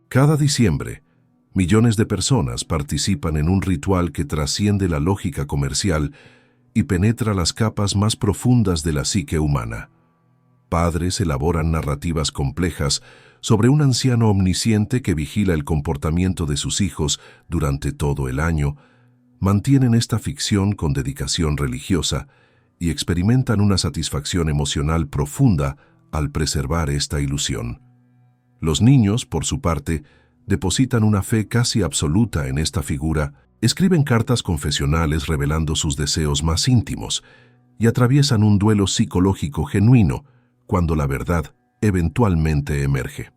Cada diciembre, millones de personas participan en un ritual que trasciende la lógica comercial y penetra las capas más profundas de la psique humana. Padres elaboran narrativas complejas sobre un anciano omnisciente que vigila el comportamiento de sus hijos durante todo el año, mantienen esta ficción con dedicación religiosa y experimentan una satisfacción emocional profunda al preservar esta ilusión. Los niños, por su parte, depositan una fe casi absoluta en esta figura, escriben cartas confesionales revelando sus deseos más íntimos y atraviesan un duelo psicológico genuino cuando la verdad eventualmente emerge.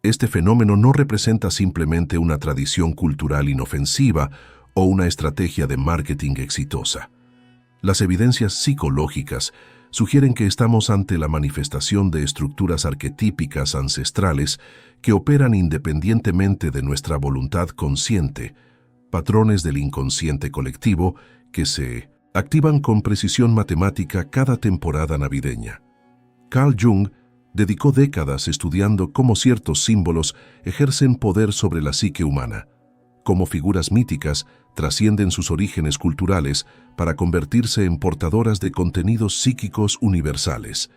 Este fenómeno no representa simplemente una tradición cultural inofensiva o una estrategia de marketing exitosa. Las evidencias psicológicas sugieren que estamos ante la manifestación de estructuras arquetípicas ancestrales que operan independientemente de nuestra voluntad consciente, patrones del inconsciente colectivo que se activan con precisión matemática cada temporada navideña. Carl Jung dedicó décadas estudiando cómo ciertos símbolos ejercen poder sobre la psique humana, cómo figuras míticas trascienden sus orígenes culturales para convertirse en portadoras de contenidos psíquicos universales.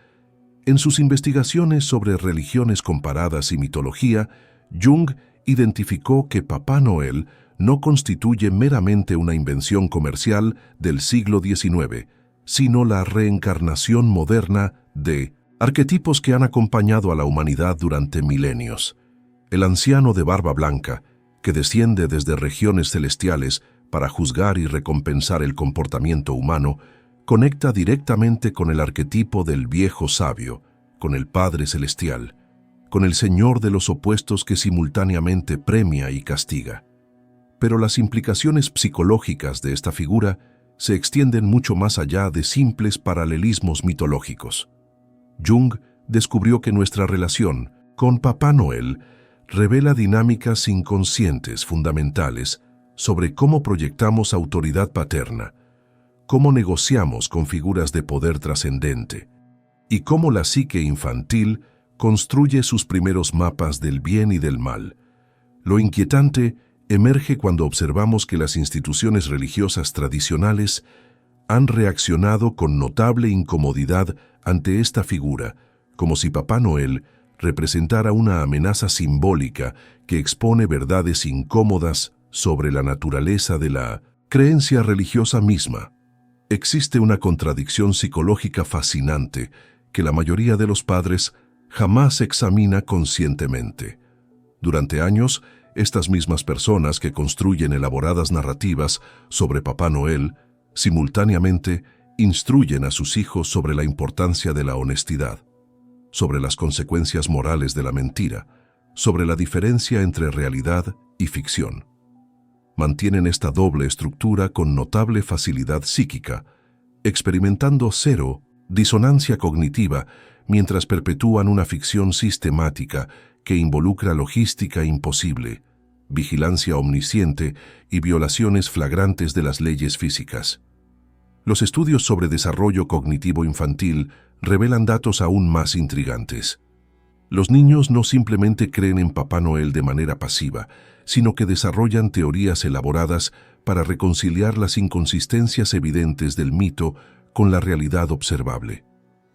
En sus investigaciones sobre religiones comparadas y mitología, Jung identificó que Papá Noel no constituye meramente una invención comercial del siglo XIX, sino la reencarnación moderna de arquetipos que han acompañado a la humanidad durante milenios. El anciano de barba blanca, que desciende desde regiones celestiales para juzgar y recompensar el comportamiento humano, conecta directamente con el arquetipo del viejo sabio, con el Padre Celestial, con el Señor de los opuestos que simultáneamente premia y castiga. Pero las implicaciones psicológicas de esta figura se extienden mucho más allá de simples paralelismos mitológicos. Jung descubrió que nuestra relación con Papá Noel revela dinámicas inconscientes fundamentales sobre cómo proyectamos autoridad paterna, cómo negociamos con figuras de poder trascendente y cómo la psique infantil construye sus primeros mapas del bien y del mal. Lo inquietante emerge cuando observamos que las instituciones religiosas tradicionales han reaccionado con notable incomodidad ante esta figura, como si Papá Noel representara una amenaza simbólica que expone verdades incómodas sobre la naturaleza de la creencia religiosa misma. Existe una contradicción psicológica fascinante que la mayoría de los padres jamás examina conscientemente. Durante años, estas mismas personas que construyen elaboradas narrativas sobre Papá Noel, simultáneamente instruyen a sus hijos sobre la importancia de la honestidad, sobre las consecuencias morales de la mentira, sobre la diferencia entre realidad y ficción. Mantienen esta doble estructura con notable facilidad psíquica, experimentando cero disonancia cognitiva mientras perpetúan una ficción sistemática que involucra logística imposible, vigilancia omnisciente y violaciones flagrantes de las leyes físicas. Los estudios sobre desarrollo cognitivo infantil revelan datos aún más intrigantes. Los niños no simplemente creen en Papá Noel de manera pasiva, sino que desarrollan teorías elaboradas para reconciliar las inconsistencias evidentes del mito con la realidad observable.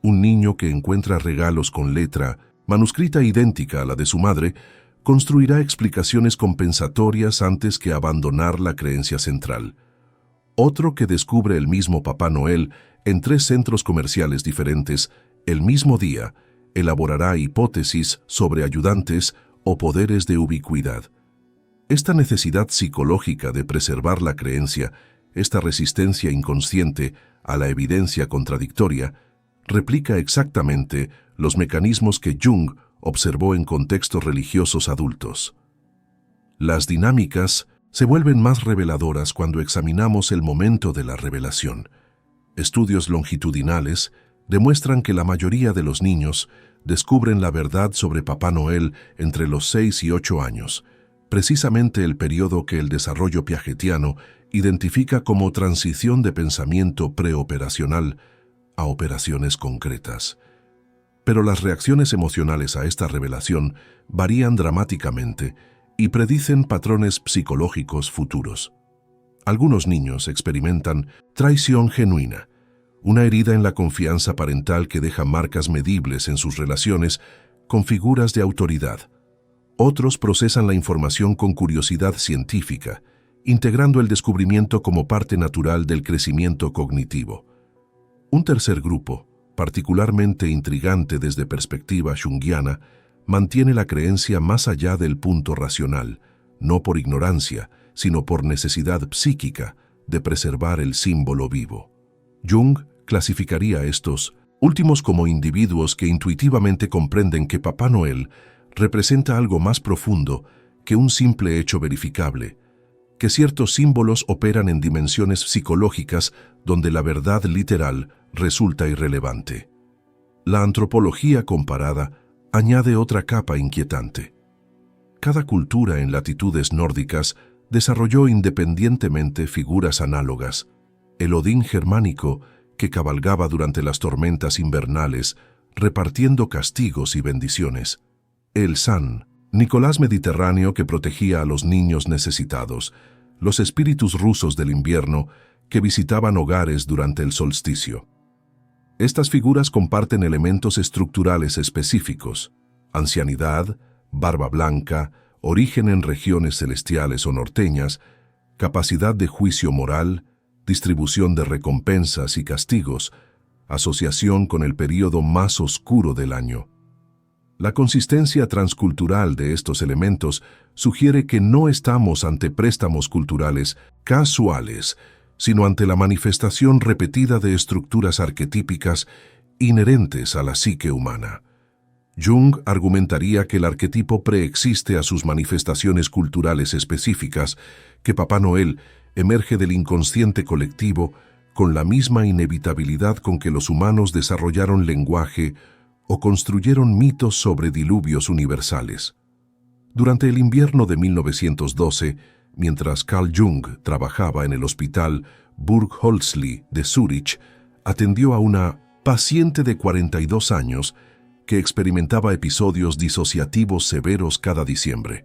Un niño que encuentra regalos con letra manuscrita idéntica a la de su madre construirá explicaciones compensatorias antes que abandonar la creencia central. Otro que descubre el mismo Papá Noel en 3 centros comerciales diferentes el mismo día elaborará hipótesis sobre ayudantes o poderes de ubicuidad. Esta necesidad psicológica de preservar la creencia, esta resistencia inconsciente a la evidencia contradictoria, replica exactamente los mecanismos que Jung observó en contextos religiosos adultos. Las dinámicas se vuelven más reveladoras cuando examinamos el momento de la revelación. Estudios longitudinales demuestran que la mayoría de los niños descubren la verdad sobre Papá Noel entre los 6 y 8 años, precisamente el periodo que el desarrollo piagetiano identifica como transición de pensamiento preoperacional a operaciones concretas. Pero las reacciones emocionales a esta revelación varían dramáticamente y predicen patrones psicológicos futuros. Algunos niños experimentan traición genuina, una herida en la confianza parental que deja marcas medibles en sus relaciones con figuras de autoridad. Otros procesan la información con curiosidad científica, integrando el descubrimiento como parte natural del crecimiento cognitivo. Un tercer grupo, particularmente intrigante desde perspectiva junguiana, mantiene la creencia más allá del punto racional, no por ignorancia, sino por necesidad psíquica de preservar el símbolo vivo. Jung clasificaría a estos últimos como individuos que intuitivamente comprenden que Papá Noel representa algo más profundo que un simple hecho verificable, que ciertos símbolos operan en dimensiones psicológicas donde la verdad literal resulta irrelevante. La antropología comparada añade otra capa inquietante. Cada cultura en latitudes nórdicas desarrolló independientemente figuras análogas. El Odín germánico, que cabalgaba durante las tormentas invernales, repartiendo castigos y bendiciones. El San Nicolás mediterráneo, que protegía a los niños necesitados. Los espíritus rusos del invierno, que visitaban hogares durante el solsticio. Estas figuras comparten elementos estructurales específicos: ancianidad, barba blanca, origen en regiones celestiales o norteñas, capacidad de juicio moral, distribución de recompensas y castigos, asociación con el período más oscuro del año. La consistencia transcultural de estos elementos sugiere que no estamos ante préstamos culturales casuales, sino ante la manifestación repetida de estructuras arquetípicas inherentes a la psique humana. Jung argumentaría que el arquetipo preexiste a sus manifestaciones culturales específicas, que Papá Noel emerge del inconsciente colectivo con la misma inevitabilidad con que los humanos desarrollaron lenguaje o construyeron mitos sobre diluvios universales. Durante el invierno de 1912, mientras Carl Jung trabajaba en el hospital Burghölzli de Zúrich, atendió a una paciente de 42 años que experimentaba episodios disociativos severos cada diciembre.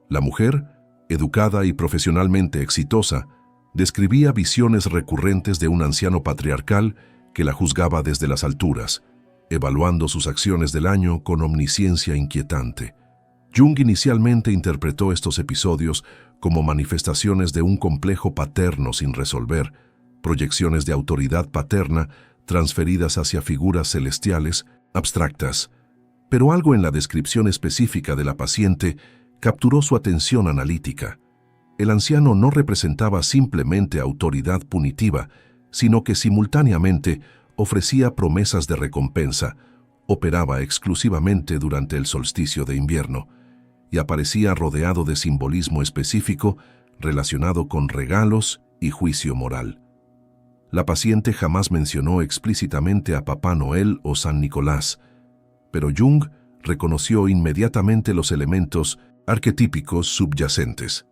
La mujer, educada y profesionalmente exitosa, describía visiones recurrentes de un anciano patriarcal que la juzgaba desde las alturas, evaluando sus acciones del año con omnisciencia inquietante. Jung inicialmente interpretó estos episodios como manifestaciones de un complejo paterno sin resolver, proyecciones de autoridad paterna transferidas hacia figuras celestiales abstractas, pero algo en la descripción específica de la paciente capturó su atención analítica. El anciano no representaba simplemente autoridad punitiva, sino que simultáneamente ofrecía promesas de recompensa, operaba exclusivamente durante el solsticio de invierno y aparecía rodeado de simbolismo específico relacionado con regalos y juicio moral. La paciente jamás mencionó explícitamente a Papá Noel o San Nicolás, pero Jung reconoció inmediatamente los elementos arquetípicos subyacentes.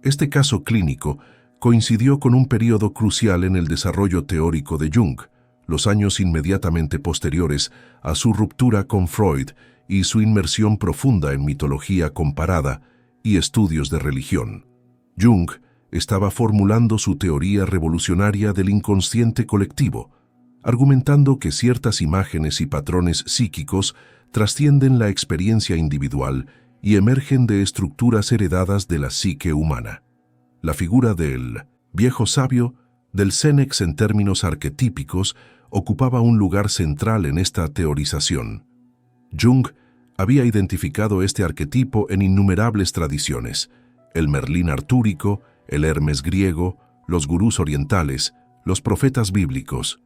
Este caso clínico coincidió con un periodo crucial en el desarrollo teórico de Jung, los años inmediatamente posteriores a su ruptura con Freud y su inmersión profunda en mitología comparada y estudios de religión. Jung estaba formulando su teoría revolucionaria del inconsciente colectivo, argumentando que ciertas imágenes y patrones psíquicos trascienden la experiencia individual y emergen de estructuras heredadas de la psique humana. La figura del viejo sabio, del Sénex en términos arquetípicos, ocupaba un lugar central en esta teorización. Jung había identificado este arquetipo en innumerables tradiciones: el Merlín artúrico, el Hermes griego, los gurús orientales, los profetas bíblicos.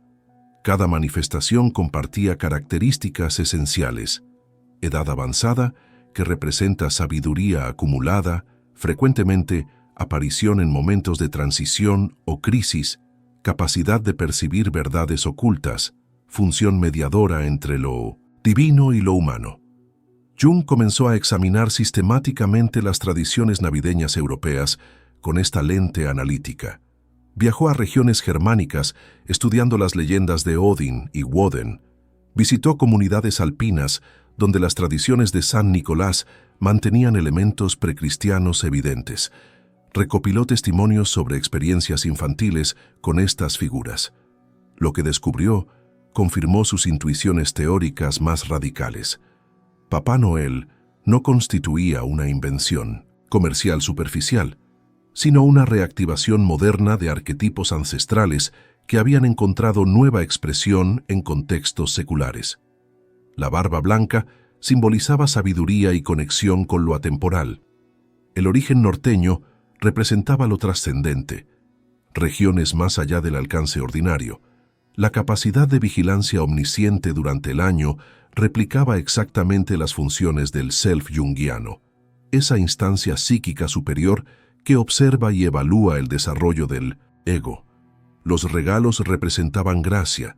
Cada manifestación compartía características esenciales: edad avanzada, que representa sabiduría acumulada, frecuentemente aparición en momentos de transición o crisis, capacidad de percibir verdades ocultas, función mediadora entre lo divino y lo humano. Jung comenzó a examinar sistemáticamente las tradiciones navideñas europeas con esta lente analítica. Viajó a regiones germánicas estudiando las leyendas de Odín y Woden, Visitó comunidades alpinas donde las tradiciones de San Nicolás mantenían elementos precristianos evidentes. Recopiló testimonios sobre experiencias infantiles con estas figuras. Lo que descubrió confirmó sus intuiciones teóricas más radicales. Papá Noel no constituía una invención comercial superficial, sino una reactivación moderna de arquetipos ancestrales que habían encontrado nueva expresión en contextos seculares. La barba blanca simbolizaba sabiduría y conexión con lo atemporal. El origen norteño representaba lo trascendente, regiones más allá del alcance ordinario. La capacidad de vigilancia omnisciente durante el año replicaba exactamente las funciones del self junguiano, esa instancia psíquica superior que observa y evalúa el desarrollo del ego. Los regalos representaban gracia,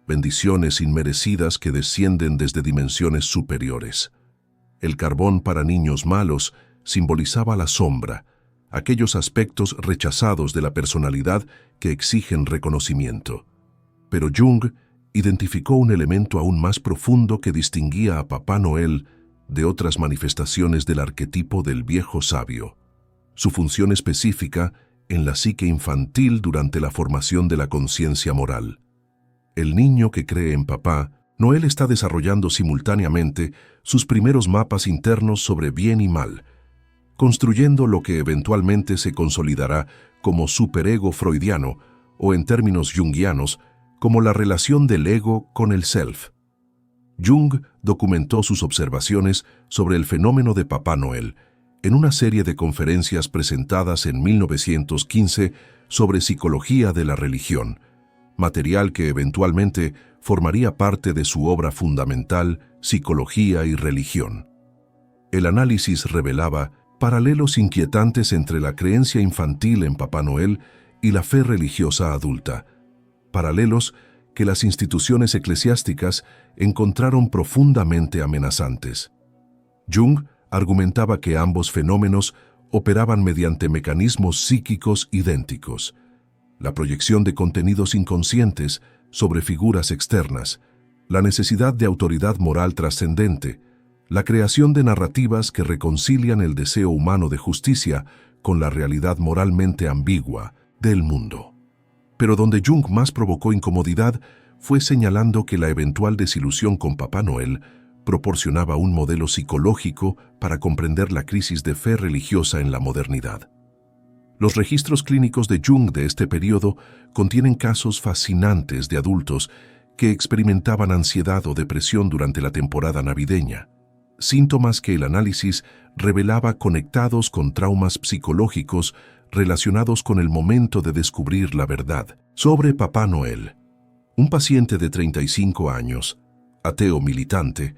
bendiciones inmerecidas que descienden desde dimensiones superiores. El carbón para niños malos simbolizaba la sombra, aquellos aspectos rechazados de la personalidad que exigen reconocimiento. Pero Jung identificó un elemento aún más profundo que distinguía a Papá Noel de otras manifestaciones del arquetipo del viejo sabio: su función específica en la psique infantil durante la formación de la conciencia moral. El niño que cree en Papá Noel está desarrollando simultáneamente sus primeros mapas internos sobre bien y mal, construyendo lo que eventualmente se consolidará como superego freudiano o, en términos junguianos, como la relación del ego con el self. Jung documentó sus observaciones sobre el fenómeno de Papá Noel en una serie de conferencias presentadas en 1915 sobre psicología de la religión, material que eventualmente formaría parte de su obra fundamental, Psicología y Religión. El análisis revelaba paralelos inquietantes entre la creencia infantil en Papá Noel y la fe religiosa adulta, paralelos que las instituciones eclesiásticas encontraron profundamente amenazantes. Jung argumentaba que ambos fenómenos operaban mediante mecanismos psíquicos idénticos: la proyección de contenidos inconscientes sobre figuras externas, la necesidad de autoridad moral trascendente, la creación de narrativas que reconcilian el deseo humano de justicia con la realidad moralmente ambigua del mundo. Pero donde Jung más provocó incomodidad fue señalando que la eventual desilusión con Papá Noel proporcionaba un modelo psicológico para comprender la crisis de fe religiosa en la modernidad. Los registros clínicos de Jung de este periodo contienen casos fascinantes de adultos que experimentaban ansiedad o depresión durante la temporada navideña, síntomas que el análisis revelaba conectados con traumas psicológicos relacionados con el momento de descubrir la verdad sobre Papá Noel. Un paciente de 35 años, ateo militante,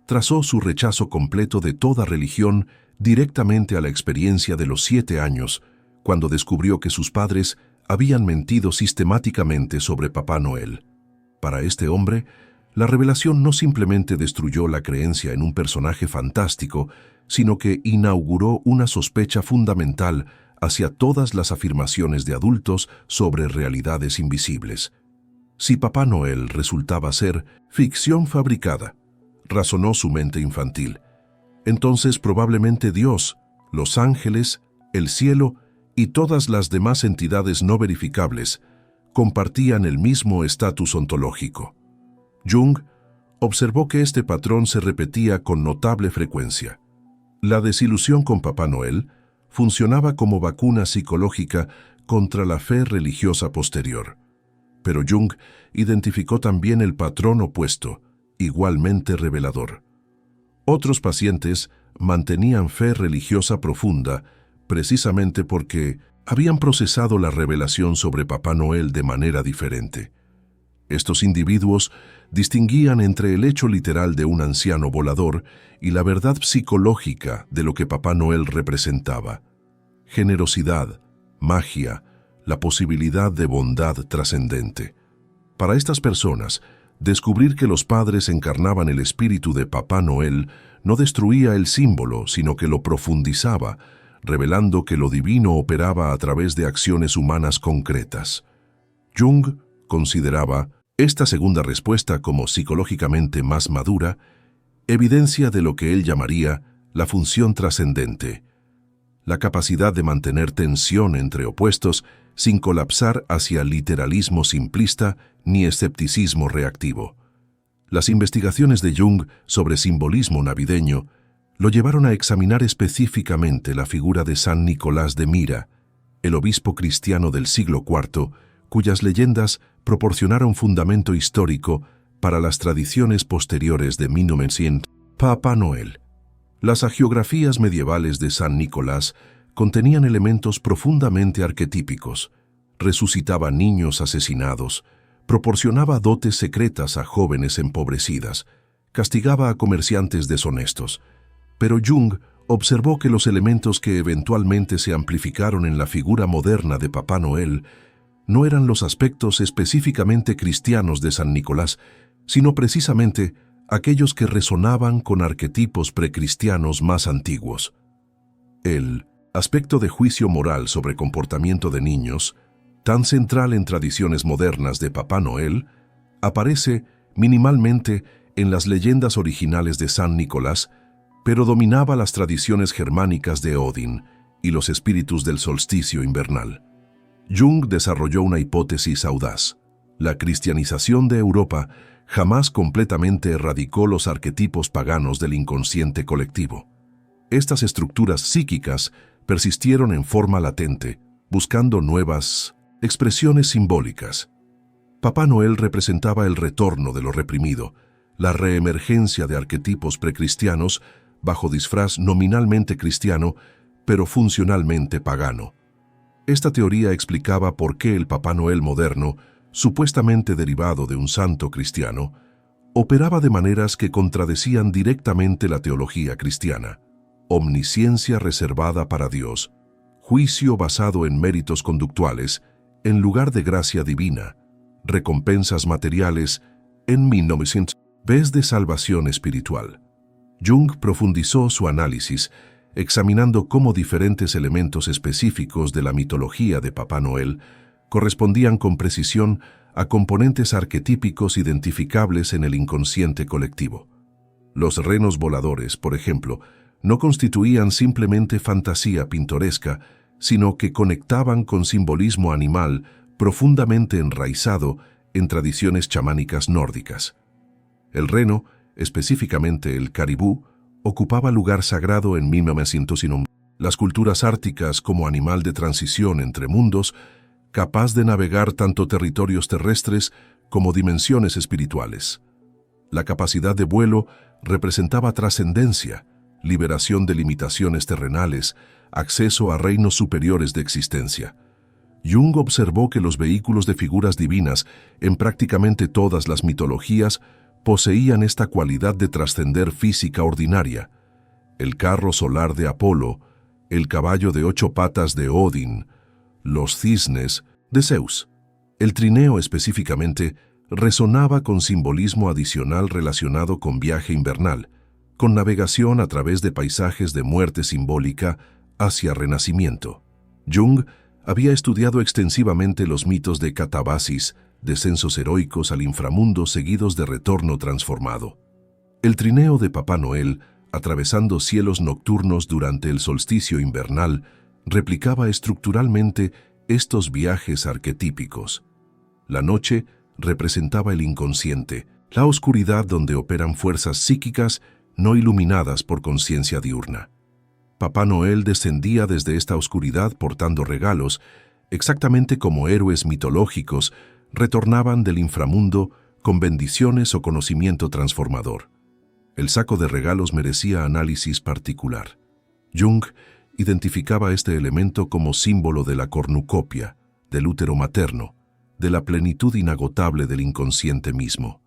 trazó su rechazo completo de toda religión directamente a la experiencia de los 7 años, cuando descubrió que sus padres habían mentido sistemáticamente sobre Papá Noel. Para este hombre, la revelación no simplemente destruyó la creencia en un personaje fantástico, sino que inauguró una sospecha fundamental hacia todas las afirmaciones de adultos sobre realidades invisibles. Si Papá Noel resultaba ser ficción fabricada, razonó su mente infantil, entonces probablemente Dios, los ángeles, el cielo y todas las demás entidades no verificables compartían el mismo estatus ontológico. Jung observó que este patrón se repetía con notable frecuencia. La desilusión con Papá Noel funcionaba como vacuna psicológica contra la fe religiosa posterior. Pero Jung identificó también el patrón opuesto, igualmente revelador. Otros pacientes mantenían fe religiosa profunda precisamente porque habían procesado la revelación sobre Papá Noel de manera diferente. Estos individuos distinguían entre el hecho literal de un anciano volador y la verdad psicológica de lo que Papá Noel representaba: generosidad, magia, la posibilidad de bondad trascendente. Para estas personas, descubrir que los padres encarnaban el espíritu de Papá Noel no destruía el símbolo, sino que lo profundizaba, revelando que lo divino operaba a través de acciones humanas concretas. Jung consideraba Esta segunda respuesta, como psicológicamente más madura, evidencia de lo que él llamaría la función trascendente, la capacidad de mantener tensión entre opuestos sin colapsar hacia literalismo simplista ni escepticismo reactivo. Las investigaciones de Jung sobre simbolismo navideño lo llevaron a examinar específicamente la figura de San Nicolás de Myra, el obispo cristiano del siglo IV, cuyas leyendas proporcionaron fundamento histórico para las tradiciones posteriores de 1900. Papá Noel. Las hagiografías medievales de San Nicolás contenían elementos profundamente arquetípicos. Resucitaba niños asesinados, proporcionaba dotes secretas a jóvenes empobrecidas, castigaba a comerciantes deshonestos. Pero Jung observó que los elementos que eventualmente se amplificaron en la figura moderna de Papá Noel no eran los aspectos específicamente cristianos de San Nicolás, sino precisamente aquellos que resonaban con arquetipos precristianos más antiguos. El aspecto de juicio moral sobre comportamiento de niños, tan central en tradiciones modernas de Papá Noel, aparece minimalmente en las leyendas originales de San Nicolás, pero dominaba las tradiciones germánicas de Odín y los espíritus del solsticio invernal. Jung desarrolló una hipótesis audaz. La cristianización de Europa jamás completamente erradicó los arquetipos paganos del inconsciente colectivo. Estas estructuras psíquicas persistieron en forma latente, buscando nuevas expresiones simbólicas. Papá Noel representaba el retorno de lo reprimido, la reemergencia de arquetipos precristianos bajo disfraz nominalmente cristiano, pero funcionalmente pagano. Esta teoría explicaba por qué el Papá Noel moderno, supuestamente derivado de un santo cristiano, operaba de maneras que contradecían directamente la teología cristiana. Omnisciencia reservada para Dios, juicio basado en méritos conductuales, en lugar de gracia divina, recompensas materiales, en 1900, vez de salvación espiritual. Jung profundizó su análisis, examinando cómo diferentes elementos específicos de la mitología de Papá Noel correspondían con precisión a componentes arquetípicos identificables en el inconsciente colectivo. Los renos voladores, por ejemplo, no constituían simplemente fantasía pintoresca, sino que conectaban con simbolismo animal profundamente enraizado en tradiciones chamánicas nórdicas. El reno, específicamente el caribú, ocupaba lugar sagrado en 1901. Las culturas árticas como animal de transición entre mundos, capaz de navegar tanto territorios terrestres como dimensiones espirituales. La capacidad de vuelo representaba trascendencia, liberación de limitaciones terrenales, acceso a reinos superiores de existencia. Jung observó que los vehículos de figuras divinas en prácticamente todas las mitologías poseían esta cualidad de trascender física ordinaria. El carro solar de Apolo, el caballo de 8 patas de Odín, los cisnes de Zeus. El trineo específicamente resonaba con simbolismo adicional relacionado con viaje invernal, con navegación a través de paisajes de muerte simbólica hacia renacimiento. Jung había estudiado extensivamente los mitos de catabasis, descensos heroicos al inframundo seguidos de retorno transformado. El trineo de Papá Noel, atravesando cielos nocturnos durante el solsticio invernal, replicaba estructuralmente estos viajes arquetípicos. La noche representaba el inconsciente, la oscuridad donde operan fuerzas psíquicas no iluminadas por conciencia diurna. Papá Noel descendía desde esta oscuridad portando regalos, exactamente como héroes mitológicos retornaban del inframundo con bendiciones o conocimiento transformador. El saco de regalos merecía análisis particular. Jung identificaba este elemento como símbolo de la cornucopia, del útero materno, de la plenitud inagotable del inconsciente mismo.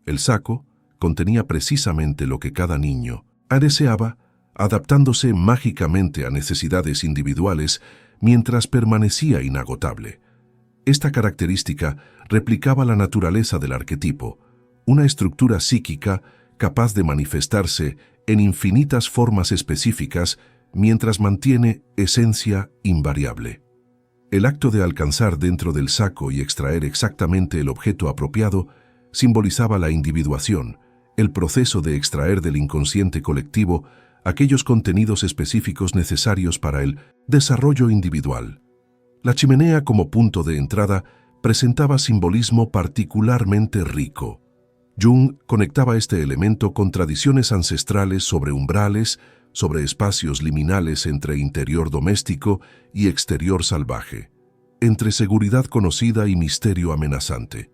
El saco contenía precisamente lo que cada niño deseaba, adaptándose mágicamente a necesidades individuales mientras permanecía inagotable. Esta característica replicaba la naturaleza del arquetipo, una estructura psíquica capaz de manifestarse en infinitas formas específicas mientras mantiene esencia invariable. El acto de alcanzar dentro del saco y extraer exactamente el objeto apropiado simbolizaba la individuación, el proceso de extraer del inconsciente colectivo aquellos contenidos específicos necesarios para el desarrollo individual. La chimenea como punto de entrada presentaba simbolismo particularmente rico. Jung conectaba este elemento con tradiciones ancestrales sobre umbrales, sobre espacios liminales entre interior doméstico y exterior salvaje, entre seguridad conocida y misterio amenazante.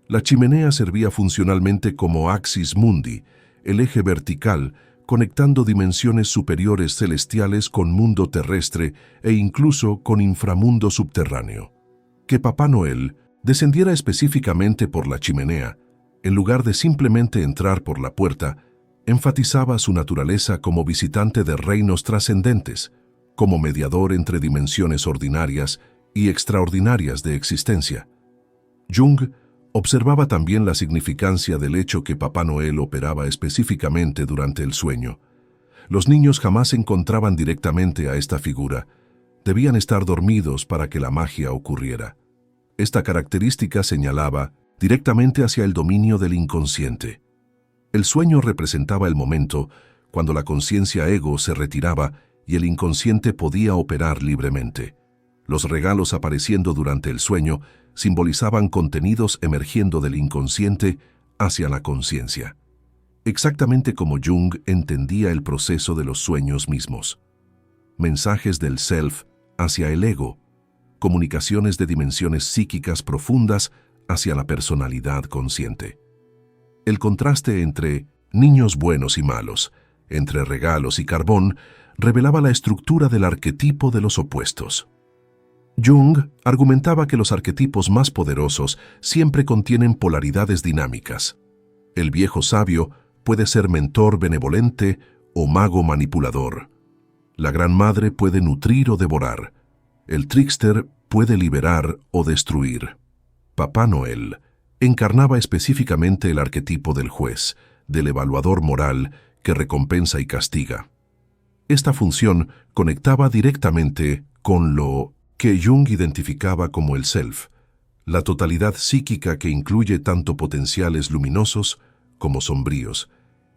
La chimenea servía funcionalmente como axis mundi, el eje vertical, conectando dimensiones superiores celestiales con mundo terrestre e incluso con inframundo subterráneo. Que Papá Noel descendiera específicamente por la chimenea, en lugar de simplemente entrar por la puerta, enfatizaba su naturaleza como visitante de reinos trascendentes, como mediador entre dimensiones ordinarias y extraordinarias de existencia. Jung observaba también la significancia del hecho que Papá Noel operaba específicamente durante el sueño. Los niños jamás encontraban directamente a esta figura. Debían estar dormidos para que la magia ocurriera. Esta característica señalaba directamente hacia el dominio del inconsciente. El sueño representaba el momento cuando la conciencia ego se retiraba y el inconsciente podía operar libremente. Los regalos apareciendo durante el sueño simbolizaban contenidos emergiendo del inconsciente hacia la conciencia. Exactamente como Jung entendía el proceso de los sueños mismos. Mensajes del self hacia el ego, comunicaciones de dimensiones psíquicas profundas hacia la personalidad consciente. El contraste entre niños buenos y malos, entre regalos y carbón, revelaba la estructura del arquetipo de los opuestos. Jung argumentaba que los arquetipos más poderosos siempre contienen polaridades dinámicas. El viejo sabio puede ser mentor benevolente o mago manipulador. La gran madre puede nutrir o devorar. El trickster puede liberar o destruir. Papá Noel encarnaba específicamente el arquetipo del juez, del evaluador moral que recompensa y castiga. Esta función conectaba directamente con lo que Jung identificaba como el self, la totalidad psíquica que incluye tanto potenciales luminosos como sombríos,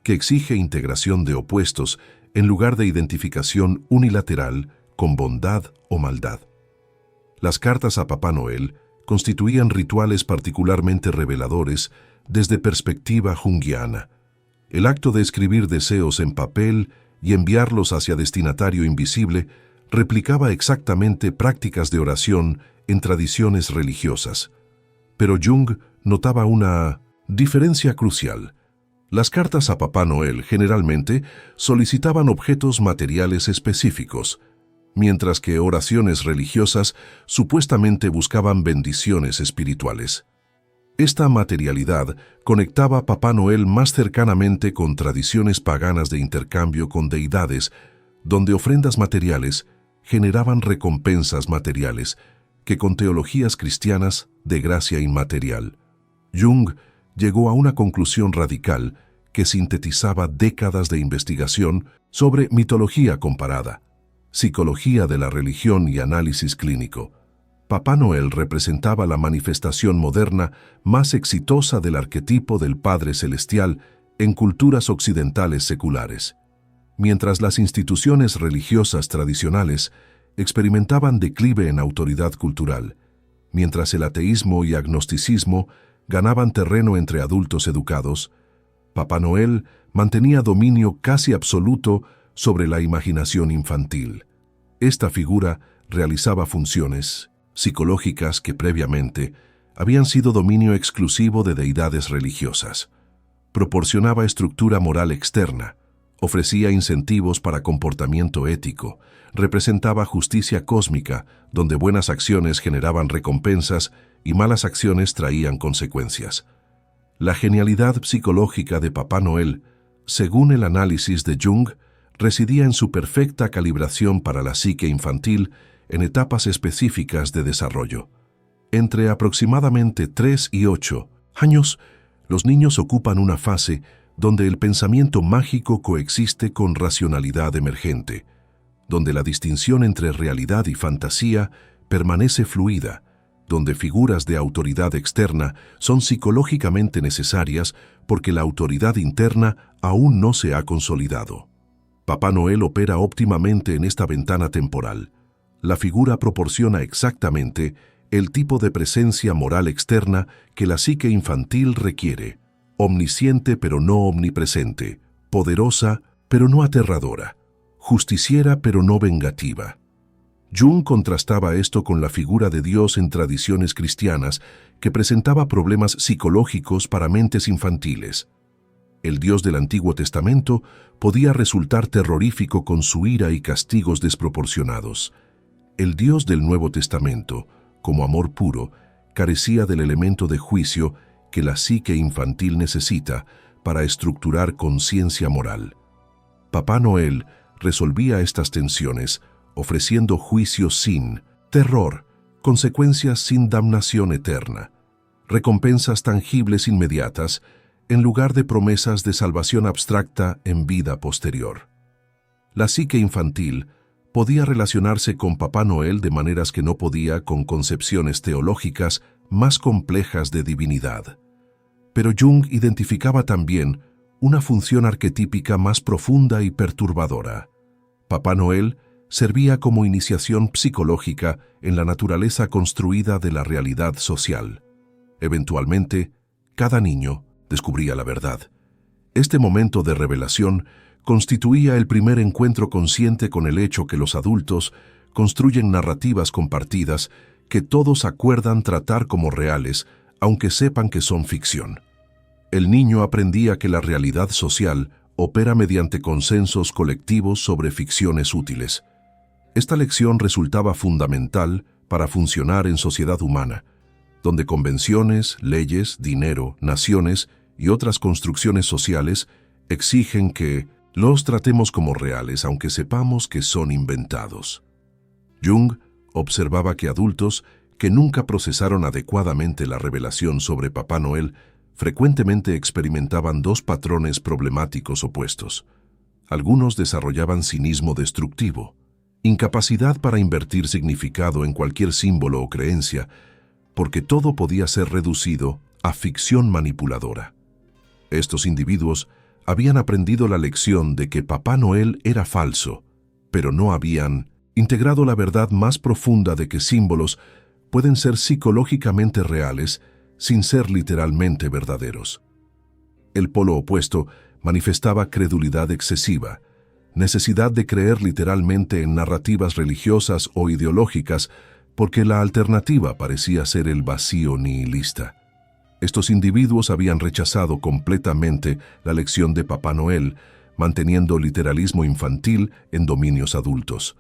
que exige integración de opuestos en lugar de identificación unilateral con bondad o maldad. Las cartas a Papá Noel constituían rituales particularmente reveladores desde perspectiva junguiana. El acto de escribir deseos en papel y enviarlos hacia destinatario invisible replicaba exactamente prácticas de oración en tradiciones religiosas. Pero Jung notaba una diferencia crucial. Las cartas a Papá Noel generalmente solicitaban objetos materiales específicos, mientras que oraciones religiosas supuestamente buscaban bendiciones espirituales. Esta materialidad conectaba a Papá Noel más cercanamente con tradiciones paganas de intercambio con deidades, donde ofrendas materiales generaban recompensas materiales, que con teologías cristianas de gracia inmaterial. Jung llegó a una conclusión radical que sintetizaba décadas de investigación sobre mitología comparada, psicología de la religión y análisis clínico. Papá Noel representaba la manifestación moderna más exitosa del arquetipo del Padre Celestial en culturas occidentales seculares. Mientras las instituciones religiosas tradicionales experimentaban declive en autoridad cultural, mientras el ateísmo y agnosticismo ganaban terreno entre adultos educados, Papá Noel mantenía dominio casi absoluto sobre la imaginación infantil. Esta figura realizaba funciones psicológicas que previamente habían sido dominio exclusivo de deidades religiosas. Proporcionaba estructura moral externa, ofrecía incentivos para comportamiento ético, representaba justicia cósmica, donde buenas acciones generaban recompensas y malas acciones traían consecuencias. La genialidad psicológica de Papá Noel, según el análisis de Jung, residía en su perfecta calibración para la psique infantil en etapas específicas de desarrollo. Entre aproximadamente 3 y 8 años, los niños ocupan una fase donde el pensamiento mágico coexiste con racionalidad emergente, donde la distinción entre realidad y fantasía permanece fluida, donde figuras de autoridad externa son psicológicamente necesarias porque la autoridad interna aún no se ha consolidado. Papá Noel opera óptimamente en esta ventana temporal. La figura proporciona exactamente el tipo de presencia moral externa que la psique infantil requiere, omnisciente pero no omnipresente, poderosa pero no aterradora, justiciera pero no vengativa. Jung contrastaba esto con la figura de Dios en tradiciones cristianas que presentaba problemas psicológicos para mentes infantiles. El Dios del Antiguo Testamento podía resultar terrorífico con su ira y castigos desproporcionados. El Dios del Nuevo Testamento, como amor puro, carecía del elemento de juicio que la psique infantil necesita para estructurar conciencia moral. Papá Noel resolvía estas tensiones ofreciendo juicio sin terror, consecuencias sin damnación eterna, recompensas tangibles inmediatas en lugar de promesas de salvación abstracta en vida posterior. La psique infantil podía relacionarse con Papá Noel de maneras que no podía con concepciones teológicas más complejas de divinidad. Pero Jung identificaba también una función arquetípica más profunda y perturbadora. Papá Noel servía como iniciación psicológica en la naturaleza construida de la realidad social. Eventualmente, cada niño descubría la verdad. Este momento de revelación constituía el primer encuentro consciente con el hecho que los adultos construyen narrativas compartidas que todos acuerdan tratar como reales, aunque sepan que son ficción. El niño aprendía que la realidad social opera mediante consensos colectivos sobre ficciones útiles. Esta lección resultaba fundamental para funcionar en sociedad humana, donde convenciones, leyes, dinero, naciones y otras construcciones sociales exigen que los tratemos como reales aunque sepamos que son inventados. Jung observaba que adultos que nunca procesaron adecuadamente la revelación sobre Papá Noel frecuentemente experimentaban dos patrones problemáticos opuestos. Algunos desarrollaban cinismo destructivo, incapacidad para invertir significado en cualquier símbolo o creencia, porque todo podía ser reducido a ficción manipuladora. Estos individuos habían aprendido la lección de que Papá Noel era falso, pero no habían integrado la verdad más profunda de que símbolos pueden ser psicológicamente reales sin ser literalmente verdaderos. El polo opuesto manifestaba credulidad excesiva, necesidad de creer literalmente en narrativas religiosas o ideológicas porque la alternativa parecía ser el vacío nihilista. Estos individuos habían rechazado completamente la lección de Papá Noel, manteniendo literalismo infantil en dominios adultos.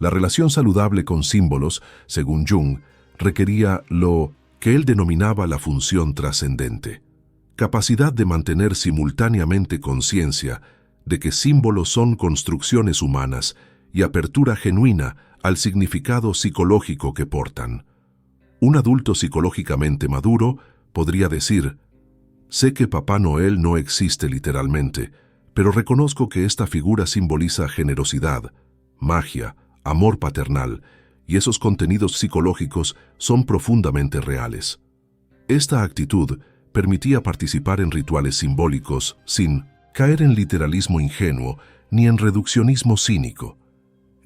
La relación saludable con símbolos, según Jung, requería lo que él denominaba la función trascendente, capacidad de mantener simultáneamente conciencia de que símbolos son construcciones humanas y apertura genuina al significado psicológico que portan. Un adulto psicológicamente maduro podría decir: sé que Papá Noel no existe literalmente, pero reconozco que esta figura simboliza generosidad, magia, amor paternal, y esos contenidos psicológicos son profundamente reales. Esta actitud permitía participar en rituales simbólicos sin caer en literalismo ingenuo ni en reduccionismo cínico.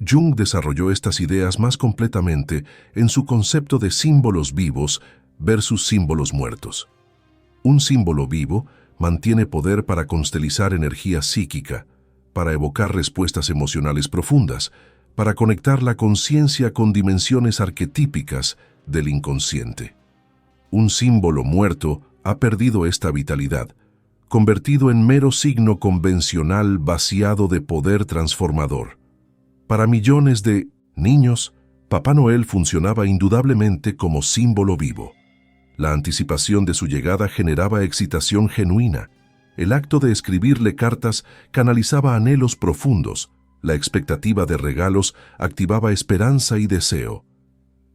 Jung desarrolló estas ideas más completamente en su concepto de símbolos vivos versus símbolos muertos. Un símbolo vivo mantiene poder para constelizar energía psíquica, para evocar respuestas emocionales profundas, para conectar la conciencia con dimensiones arquetípicas del inconsciente. Un símbolo muerto ha perdido esta vitalidad, convertido en mero signo convencional vaciado de poder transformador. Para millones de niños, Papá Noel funcionaba indudablemente como símbolo vivo. La anticipación de su llegada generaba excitación genuina. El acto de escribirle cartas canalizaba anhelos profundos. La expectativa de regalos activaba esperanza y deseo.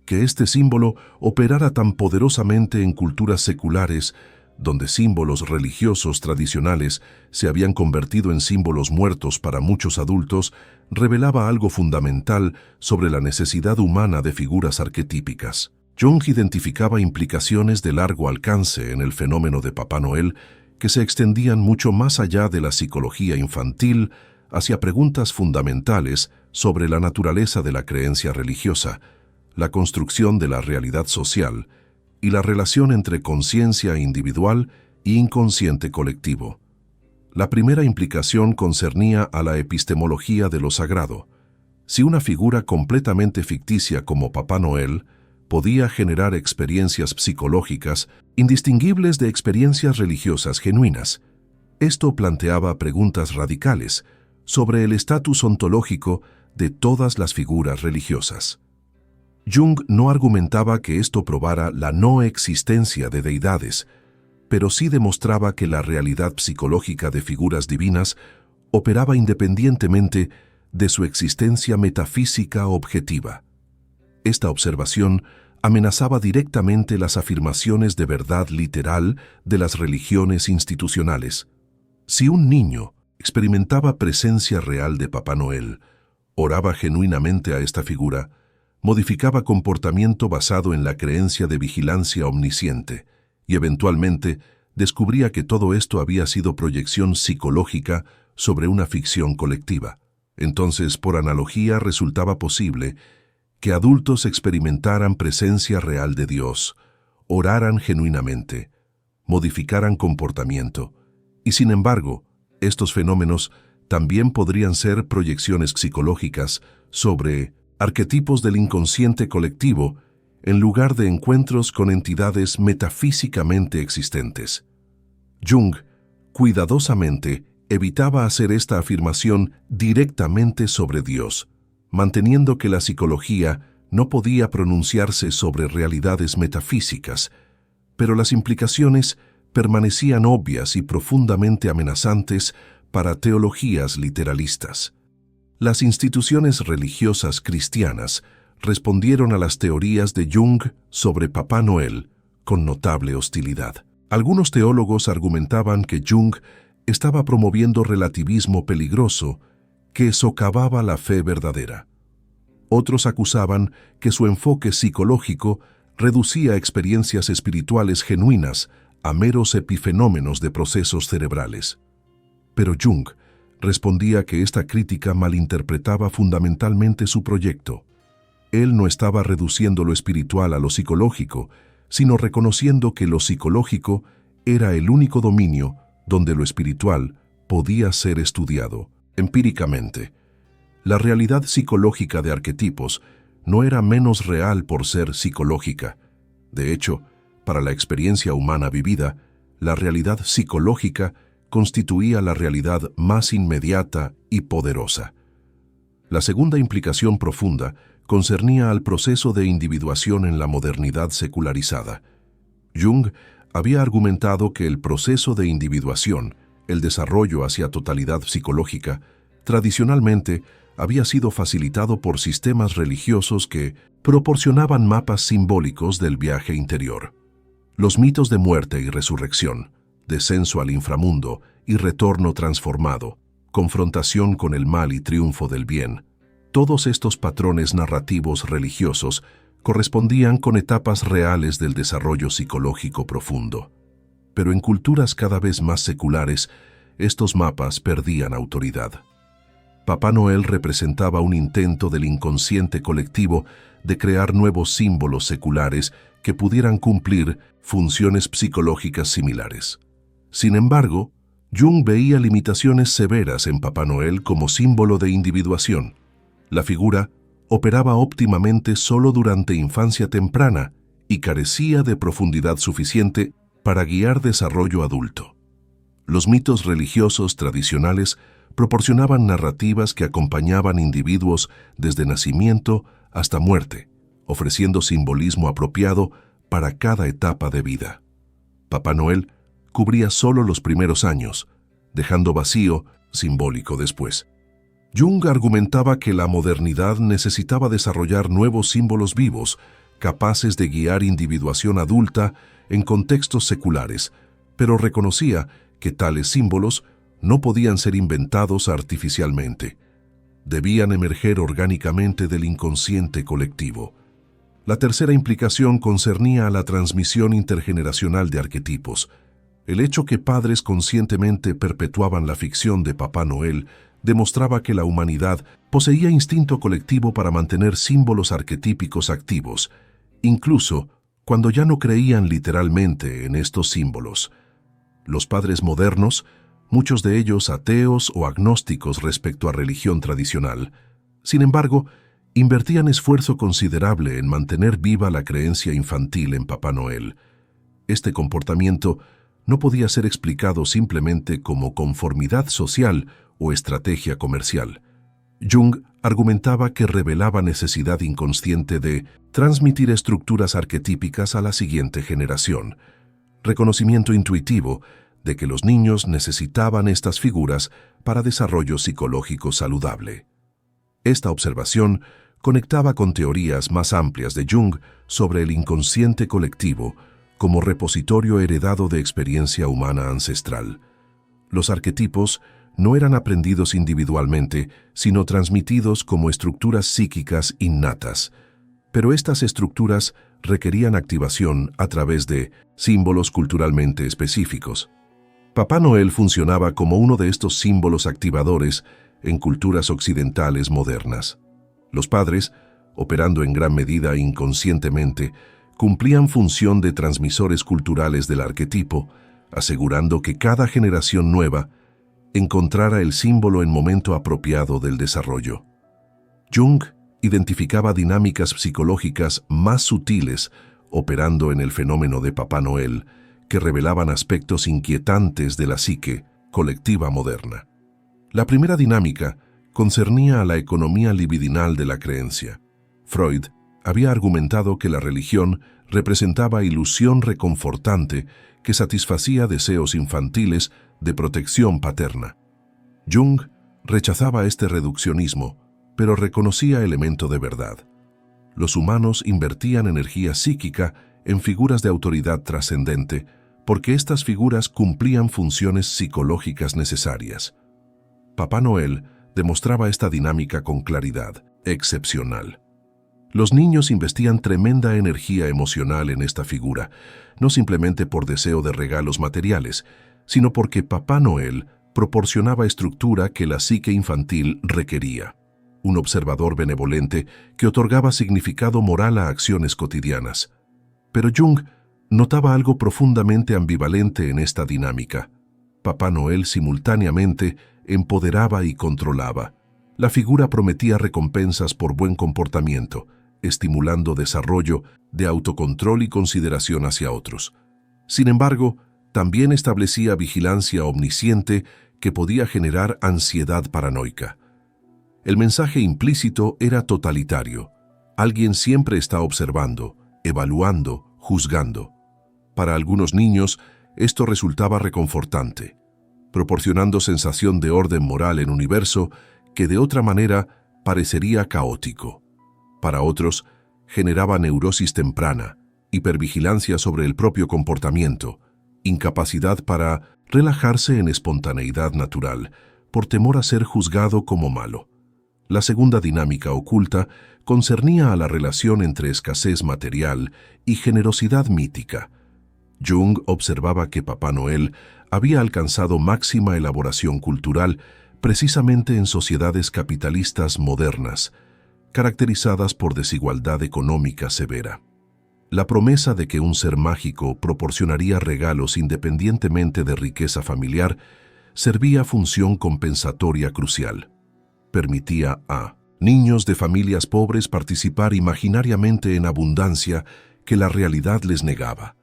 Que este símbolo operara tan poderosamente en culturas seculares donde símbolos religiosos tradicionales se habían convertido en símbolos muertos para muchos adultos, revelaba algo fundamental sobre la necesidad humana de figuras arquetípicas. Jung identificaba implicaciones de largo alcance en el fenómeno de Papá Noel que se extendían mucho más allá de la psicología infantil hacia preguntas fundamentales sobre la naturaleza de la creencia religiosa, la construcción de la realidad social y la relación entre conciencia individual e inconsciente colectivo. La primera implicación concernía a la epistemología de lo sagrado. Si una figura completamente ficticia como Papá Noel podía generar experiencias psicológicas indistinguibles de experiencias religiosas genuinas, esto planteaba preguntas radicales sobre el estatus ontológico de todas las figuras religiosas. Jung no argumentaba que esto probara la no existencia de deidades, pero sí demostraba que la realidad psicológica de figuras divinas operaba independientemente de su existencia metafísica objetiva. Esta observación amenazaba directamente las afirmaciones de verdad literal de las religiones institucionales. Si un niño experimentaba presencia real de Papá Noel, oraba genuinamente a esta figura, modificaba comportamiento basado en la creencia de vigilancia omnisciente y eventualmente descubría que todo esto había sido proyección psicológica sobre una ficción colectiva. Entonces, por analogía, resultaba posible que adultos experimentaran presencia real de Dios, oraran genuinamente, modificaran comportamiento, y sin embargo, estos fenómenos también podrían ser proyecciones psicológicas sobre arquetipos del inconsciente colectivo en lugar de encuentros con entidades metafísicamente existentes. Jung, cuidadosamente, evitaba hacer esta afirmación directamente sobre Dios, manteniendo que la psicología no podía pronunciarse sobre realidades metafísicas, pero las implicaciones permanecían obvias y profundamente amenazantes para teologías literalistas. Las instituciones religiosas cristianas respondieron a las teorías de Jung sobre Papá Noel con notable hostilidad. Algunos teólogos argumentaban que Jung estaba promoviendo relativismo peligroso que socavaba la fe verdadera. Otros acusaban que su enfoque psicológico reducía experiencias espirituales genuinas a meros epifenómenos de procesos cerebrales. Pero Jung respondía que esta crítica malinterpretaba fundamentalmente su proyecto. Él no estaba reduciendo lo espiritual a lo psicológico, sino reconociendo que lo psicológico era el único dominio donde lo espiritual podía ser estudiado empíricamente. La realidad psicológica de arquetipos no era menos real por ser psicológica. De hecho, para la experiencia humana vivida, la realidad psicológica constituía la realidad más inmediata y poderosa. La segunda implicación profunda concernía al proceso de individuación en la modernidad secularizada. Jung había argumentado que el proceso de individuación, el desarrollo hacia totalidad psicológica, tradicionalmente había sido facilitado por sistemas religiosos que proporcionaban mapas simbólicos del viaje interior. Los mitos de muerte y resurrección, descenso al inframundo y retorno transformado, confrontación con el mal y triunfo del bien, todos estos patrones narrativos religiosos correspondían con etapas reales del desarrollo psicológico profundo. Pero en culturas cada vez más seculares, estos mapas perdían autoridad. Papá Noel representaba un intento del inconsciente colectivo de crear nuevos símbolos seculares que pudieran cumplir funciones psicológicas similares. Sin embargo, Jung veía limitaciones severas en Papá Noel como símbolo de individuación. La figura operaba óptimamente solo durante infancia temprana y carecía de profundidad suficiente para guiar desarrollo adulto. Los mitos religiosos tradicionales proporcionaban narrativas que acompañaban individuos desde nacimiento hasta muerte, ofreciendo simbolismo apropiado para cada etapa de vida. Papá Noel cubría solo los primeros años, dejando vacío simbólico después. Jung argumentaba que la modernidad necesitaba desarrollar nuevos símbolos vivos, capaces de guiar individuación adulta en contextos seculares, pero reconocía que tales símbolos no podían ser inventados artificialmente. Debían emerger orgánicamente del inconsciente colectivo. La tercera implicación concernía a la transmisión intergeneracional de arquetipos. El hecho que padres conscientemente perpetuaban la ficción de Papá Noel demostraba que la humanidad poseía instinto colectivo para mantener símbolos arquetípicos activos, incluso cuando ya no creían literalmente en estos símbolos. Los padres modernos, muchos de ellos ateos o agnósticos respecto a religión tradicional, sin embargo, invertían esfuerzo considerable en mantener viva la creencia infantil en Papá Noel. Este comportamiento no podía ser explicado simplemente como conformidad social o estrategia comercial. Jung argumentaba que revelaba necesidad inconsciente de transmitir estructuras arquetípicas a la siguiente generación, reconocimiento intuitivo de que los niños necesitaban estas figuras para desarrollo psicológico saludable. Esta observación conectaba con teorías más amplias de Jung sobre el inconsciente colectivo como repositorio heredado de experiencia humana ancestral. Los arquetipos no eran aprendidos individualmente, sino transmitidos como estructuras psíquicas innatas. Pero estas estructuras requerían activación a través de símbolos culturalmente específicos. Papá Noel funcionaba como uno de estos símbolos activadores en culturas occidentales modernas. Los padres, operando en gran medida inconscientemente, cumplían función de transmisores culturales del arquetipo, asegurando que cada generación nueva encontrara el símbolo en momento apropiado del desarrollo. Jung identificaba dinámicas psicológicas más sutiles operando en el fenómeno de Papá Noel, que revelaban aspectos inquietantes de la psique colectiva moderna. La primera dinámica concernía a la economía libidinal de la creencia. Freud había argumentado que la religión representaba ilusión reconfortante que satisfacía deseos infantiles de protección paterna. Jung rechazaba este reduccionismo, pero reconocía elemento de verdad. Los humanos invertían energía psíquica en figuras de autoridad trascendente, porque estas figuras cumplían funciones psicológicas necesarias. Papá Noel demostraba esta dinámica con claridad, excepcional. Los niños investían tremenda energía emocional en esta figura, no simplemente por deseo de regalos materiales, sino porque Papá Noel proporcionaba estructura que la psique infantil requería. Un observador benevolente que otorgaba significado moral a acciones cotidianas. Pero Jung notaba algo profundamente ambivalente en esta dinámica. Papá Noel simultáneamente empoderaba y controlaba. La figura prometía recompensas por buen comportamiento, estimulando desarrollo de autocontrol y consideración hacia otros. Sin embargo, también establecía vigilancia omnisciente que podía generar ansiedad paranoica. El mensaje implícito era totalitario. Alguien siempre está observando, evaluando, juzgando. Para algunos niños, esto resultaba reconfortante, proporcionando sensación de orden moral en un universo que de otra manera parecería caótico. Para otros, generaba neurosis temprana, hipervigilancia sobre el propio comportamiento, incapacidad para relajarse en espontaneidad natural, por temor a ser juzgado como malo. La segunda dinámica oculta concernía a la relación entre escasez material y generosidad mítica. Jung observaba que Papá Noel había alcanzado máxima elaboración cultural precisamente en sociedades capitalistas modernas, caracterizadas por desigualdad económica severa. La promesa de que un ser mágico proporcionaría regalos independientemente de riqueza familiar servía función compensatoria crucial. Permitía a niños de familias pobres participar imaginariamente en abundancia que la realidad les negaba.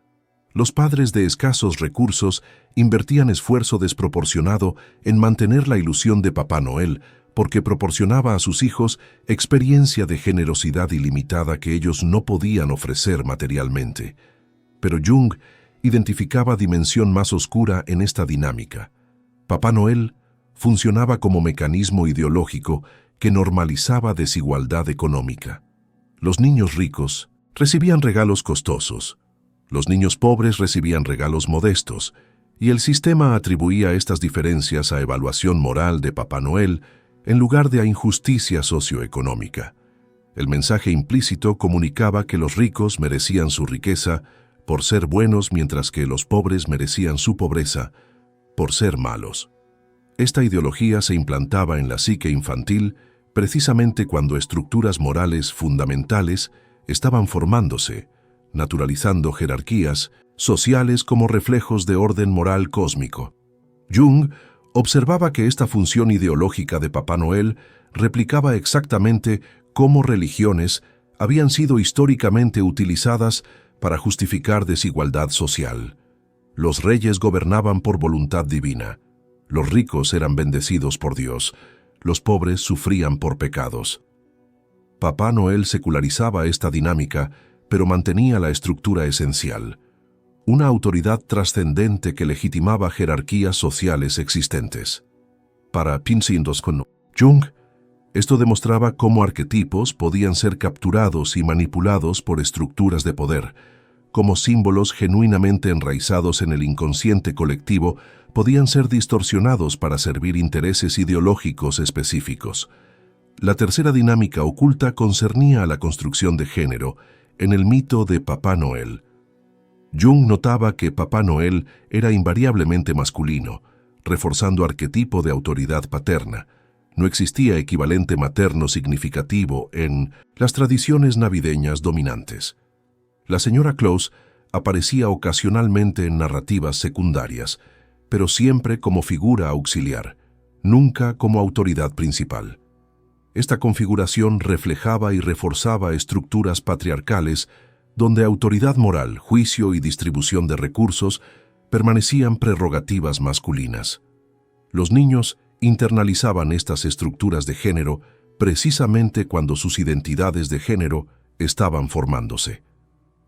Los padres de escasos recursos invertían esfuerzo desproporcionado en mantener la ilusión de Papá Noel porque proporcionaba a sus hijos experiencia de generosidad ilimitada que ellos no podían ofrecer materialmente. Pero Jung identificaba dimensión más oscura en esta dinámica. Papá Noel funcionaba como mecanismo ideológico que normalizaba desigualdad económica. Los niños ricos recibían regalos costosos. Los niños pobres recibían regalos modestos, y el sistema atribuía estas diferencias a evaluación moral de Papá Noel en lugar de a injusticia socioeconómica. El mensaje implícito comunicaba que los ricos merecían su riqueza por ser buenos, mientras que los pobres merecían su pobreza por ser malos. Esta ideología se implantaba en la psique infantil precisamente cuando estructuras morales fundamentales estaban formándose, naturalizando jerarquías sociales como reflejos de orden moral cósmico. Jung observaba que esta función ideológica de Papá Noel replicaba exactamente cómo religiones habían sido históricamente utilizadas para justificar desigualdad social. Los reyes gobernaban por voluntad divina, los ricos eran bendecidos por Dios, los pobres sufrían por pecados. Papá Noel secularizaba esta dinámica, pero mantenía la estructura esencial, una autoridad trascendente que legitimaba jerarquías sociales existentes. Para Jung, esto demostraba cómo arquetipos podían ser capturados y manipulados por estructuras de poder, cómo símbolos genuinamente enraizados en el inconsciente colectivo podían ser distorsionados para servir intereses ideológicos específicos. La tercera dinámica oculta concernía a la construcción de género en el mito de Papá Noel. Jung notaba que Papá Noel era invariablemente masculino, reforzando arquetipo de autoridad paterna. No existía equivalente materno significativo en las tradiciones navideñas dominantes. La señora Claus aparecía ocasionalmente en narrativas secundarias, pero siempre como figura auxiliar, nunca como autoridad principal. Esta configuración reflejaba y reforzaba estructuras patriarcales donde autoridad moral, juicio y distribución de recursos permanecían prerrogativas masculinas. Los niños internalizaban estas estructuras de género precisamente cuando sus identidades de género estaban formándose.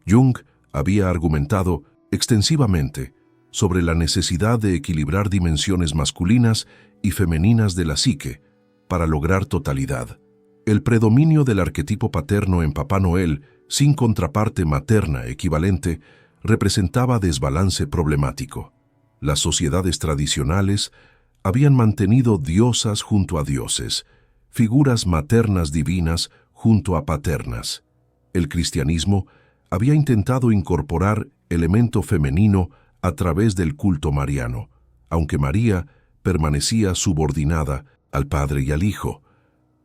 Jung había argumentado extensivamente sobre la necesidad de equilibrar dimensiones masculinas y femeninas de la psique para lograr totalidad. El predominio del arquetipo paterno en Papá Noel, sin contraparte materna equivalente, representaba desbalance problemático. Las sociedades tradicionales habían mantenido diosas junto a dioses, figuras maternas divinas junto a paternas. El cristianismo había intentado incorporar elemento femenino a través del culto mariano, aunque María permanecía subordinada al Padre y al Hijo.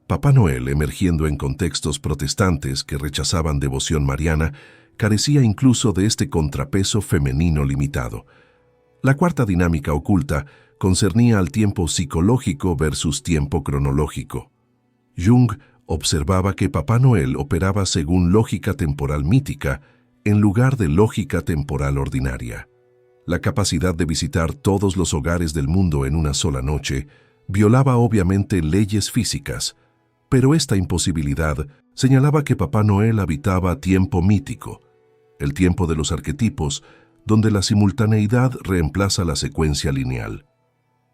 Papá Noel, emergiendo en contextos protestantes que rechazaban devoción mariana, carecía incluso de este contrapeso femenino limitado. La cuarta dinámica oculta concernía al tiempo psicológico versus tiempo cronológico. Jung observaba que Papá Noel operaba según lógica temporal mítica en lugar de lógica temporal ordinaria. La capacidad de visitar todos los hogares del mundo en una sola noche violaba obviamente leyes físicas, pero esta imposibilidad señalaba que Papá Noel habitaba tiempo mítico, el tiempo de los arquetipos, donde la simultaneidad reemplaza la secuencia lineal.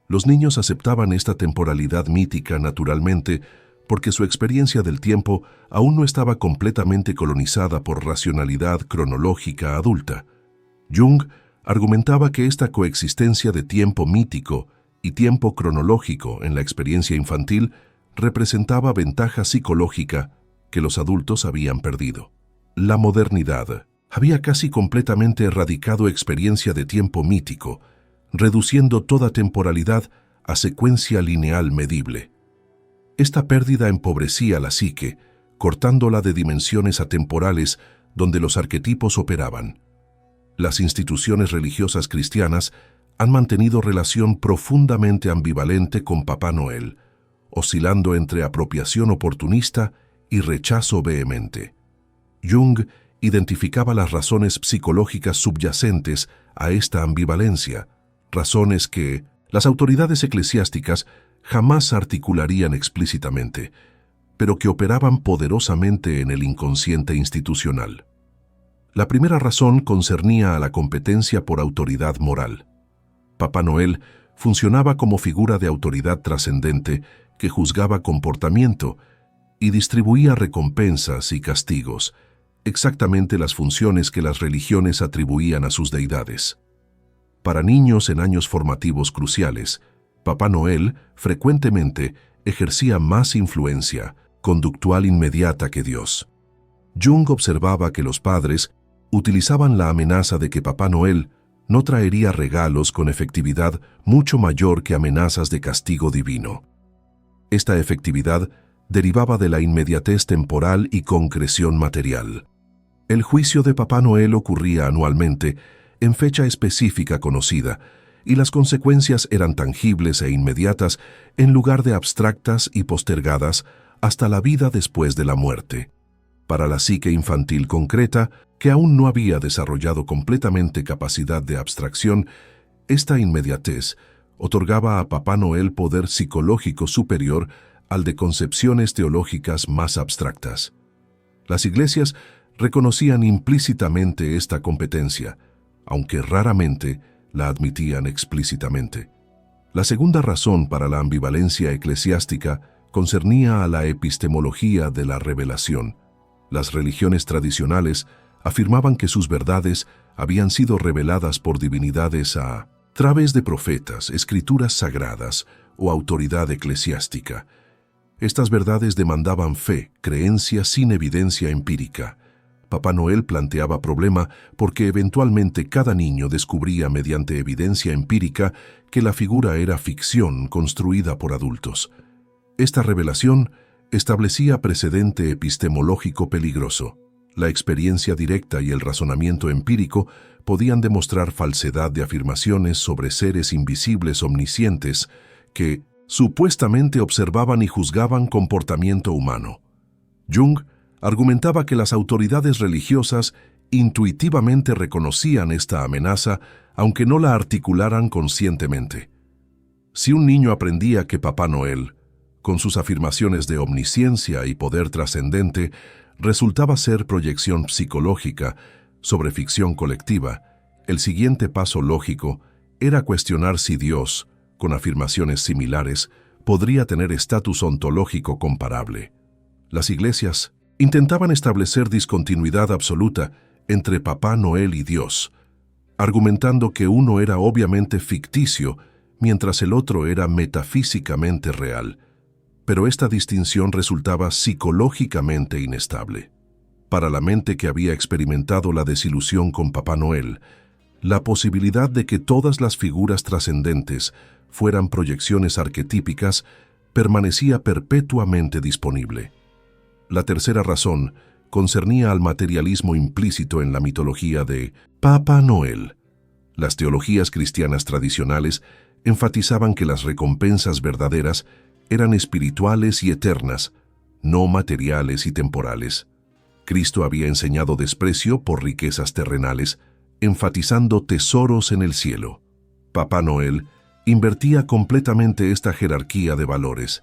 Los niños aceptaban esta temporalidad mítica naturalmente porque su experiencia del tiempo aún no estaba completamente colonizada por racionalidad cronológica adulta. Jung argumentaba que esta coexistencia de tiempo mítico y tiempo cronológico en la experiencia infantil representaba ventaja psicológica que los adultos habían perdido. La modernidad había casi completamente erradicado experiencia de tiempo mítico, reduciendo toda temporalidad a secuencia lineal medible. Esta pérdida empobrecía la psique, cortándola de dimensiones atemporales donde los arquetipos operaban. Las instituciones religiosas cristianas han mantenido relación profundamente ambivalente con Papá Noel, oscilando entre apropiación oportunista y rechazo vehemente. Jung identificaba las razones psicológicas subyacentes a esta ambivalencia, razones que las autoridades eclesiásticas jamás articularían explícitamente, pero que operaban poderosamente en el inconsciente institucional. La primera razón concernía a la competencia por autoridad moral. Papá Noel funcionaba como figura de autoridad trascendente que juzgaba comportamiento y distribuía recompensas y castigos, exactamente las funciones que las religiones atribuían a sus deidades. Para niños en años formativos cruciales, Papá Noel frecuentemente ejercía más influencia conductual inmediata que Dios. Jung observaba que los padres utilizaban la amenaza de que Papá Noel no traería regalos con efectividad mucho mayor que amenazas de castigo divino. Esta efectividad derivaba de la inmediatez temporal y concreción material. El juicio de Papá Noel ocurría anualmente, en fecha específica conocida, y las consecuencias eran tangibles e inmediatas en lugar de abstractas y postergadas hasta la vida después de la muerte. Para la psique infantil concreta, que aún no había desarrollado completamente capacidad de abstracción, esta inmediatez otorgaba a Papá Noel poder psicológico superior al de concepciones teológicas más abstractas. Las iglesias reconocían implícitamente esta competencia, aunque raramente la admitían explícitamente. La segunda razón para la ambivalencia eclesiástica concernía a la epistemología de la revelación. Las religiones tradicionales afirmaban que sus verdades habían sido reveladas por divinidades a través de profetas, escrituras sagradas o autoridad eclesiástica. Estas verdades demandaban fe, creencia sin evidencia empírica. Papá Noel planteaba problema porque eventualmente cada niño descubría mediante evidencia empírica que la figura era ficción construida por adultos. Esta revelación establecía precedente epistemológico peligroso. La experiencia directa y el razonamiento empírico podían demostrar falsedad de afirmaciones sobre seres invisibles omniscientes que supuestamente observaban y juzgaban comportamiento humano. Jung argumentaba que las autoridades religiosas intuitivamente reconocían esta amenaza, aunque no la articularan conscientemente. Si un niño aprendía que Papá Noel, con sus afirmaciones de omnisciencia y poder trascendente, resultaba ser proyección psicológica sobre ficción colectiva, el siguiente paso lógico era cuestionar si Dios, con afirmaciones similares, podría tener estatus ontológico comparable. Las iglesias intentaban establecer discontinuidad absoluta entre Papá Noel y Dios, argumentando que uno era obviamente ficticio mientras el otro era metafísicamente real. Pero esta distinción resultaba psicológicamente inestable. Para la mente que había experimentado la desilusión con Papá Noel, la posibilidad de que todas las figuras trascendentes fueran proyecciones arquetípicas permanecía perpetuamente disponible. La tercera razón concernía al materialismo implícito en la mitología de Papá Noel. Las teologías cristianas tradicionales enfatizaban que las recompensas verdaderas eran espirituales y eternas, no materiales y temporales. Cristo había enseñado desprecio por riquezas terrenales, enfatizando tesoros en el cielo. Papá Noel invertía completamente esta jerarquía de valores.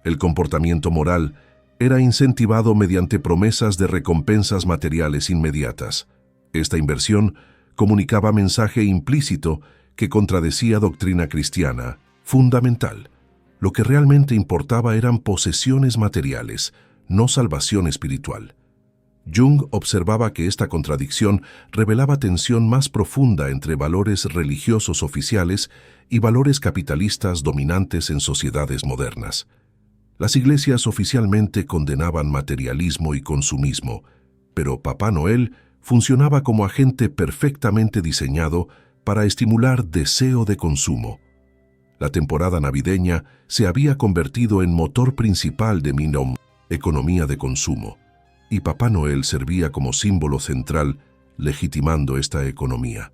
El comportamiento moral era incentivado mediante promesas de recompensas materiales inmediatas. Esta inversión comunicaba mensaje implícito que contradecía doctrina cristiana fundamental. Lo que realmente importaba eran posesiones materiales, no salvación espiritual. Jung observaba que esta contradicción revelaba tensión más profunda entre valores religiosos oficiales y valores capitalistas dominantes en sociedades modernas. Las iglesias oficialmente condenaban materialismo y consumismo, pero Papá Noel funcionaba como agente perfectamente diseñado para estimular deseo de consumo. La temporada navideña se había convertido en motor principal de economía de consumo, y Papá Noel servía como símbolo central, legitimando esta economía.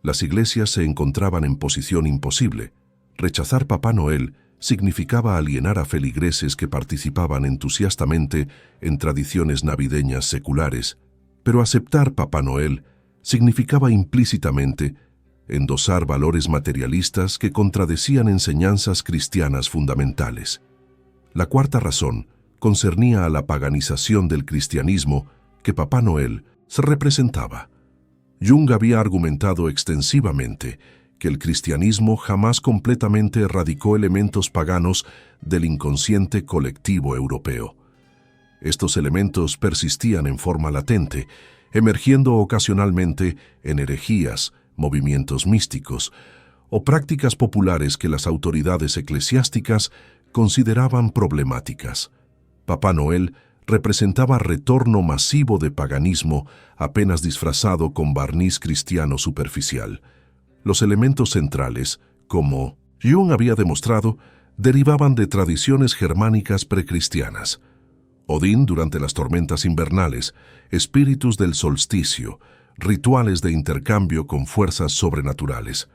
Las iglesias se encontraban en posición imposible. Rechazar Papá Noel significaba alienar a feligreses que participaban entusiastamente en tradiciones navideñas seculares, pero aceptar Papá Noel significaba implícitamente endosar valores materialistas que contradecían enseñanzas cristianas fundamentales. La cuarta razón concernía a la paganización del cristianismo que Papá Noel se representaba. Jung había argumentado extensivamente que el cristianismo jamás completamente erradicó elementos paganos del inconsciente colectivo europeo. Estos elementos persistían en forma latente, emergiendo ocasionalmente en herejías, movimientos místicos o prácticas populares que las autoridades eclesiásticas consideraban problemáticas. Papá Noel representaba retorno masivo de paganismo apenas disfrazado con barniz cristiano superficial. Los elementos centrales, como Jung había demostrado, derivaban de tradiciones germánicas precristianas. Odín durante las tormentas invernales, espíritus del solsticio, rituales de intercambio con fuerzas sobrenaturales.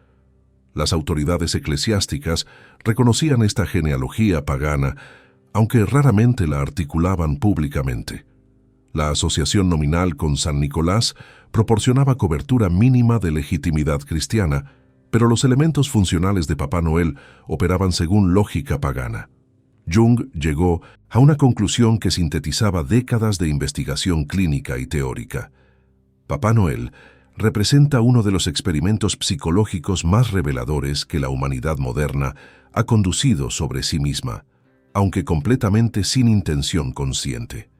Las autoridades eclesiásticas reconocían esta genealogía pagana, aunque raramente la articulaban públicamente. La asociación nominal con San Nicolás proporcionaba cobertura mínima de legitimidad cristiana, pero los elementos funcionales de Papá Noel operaban según lógica pagana. Jung llegó a una conclusión que sintetizaba décadas de investigación clínica y teórica. Papá Noel representa uno de los experimentos psicológicos más reveladores que la humanidad moderna ha conducido sobre sí misma, aunque completamente sin intención consciente.